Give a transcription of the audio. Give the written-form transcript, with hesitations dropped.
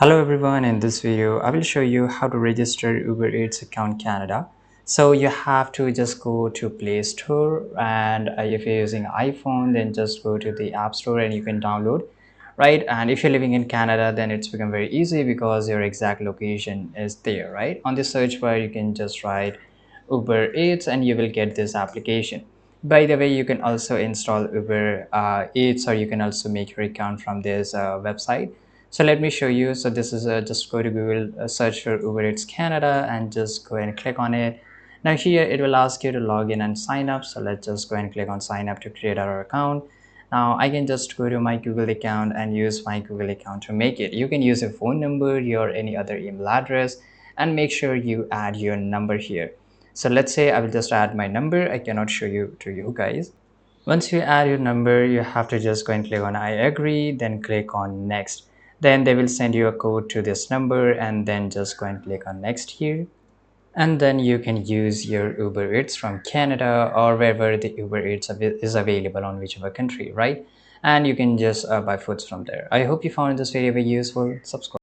Hello everyone, in this video I will show you how to register Uber Eats account Canada. So you have to just go to Play Store, and if you're using iPhone then just go to the App Store and you can download, right? And if you're living in Canada then it's become very easy because your exact location is there, right? On the search bar you can just write Uber Eats and you will get this application. By the way, you can also install Uber Eats, or you can also make your account from this website. So let me show you. So this is just go to Google, search for Uber Eats Canada and just go and click on it. Now here it will ask you to log in and sign up. So let's just go and click on sign up to create our account. Now I can just go to my Google account and use my Google account to make it. You can use a phone number, your any other email address, and make sure you add your number here. So let's say I will just add my number. I cannot show you to you guys. Once you add your number, you have to just go and click on I agree, then click on next. Then they will send you a code to this number and then just go and click on next here. And then you can use your Uber Eats from Canada or wherever the Uber Eats is available on whichever country, right? And you can just buy foods from there. I hope you found this video very useful. Subscribe.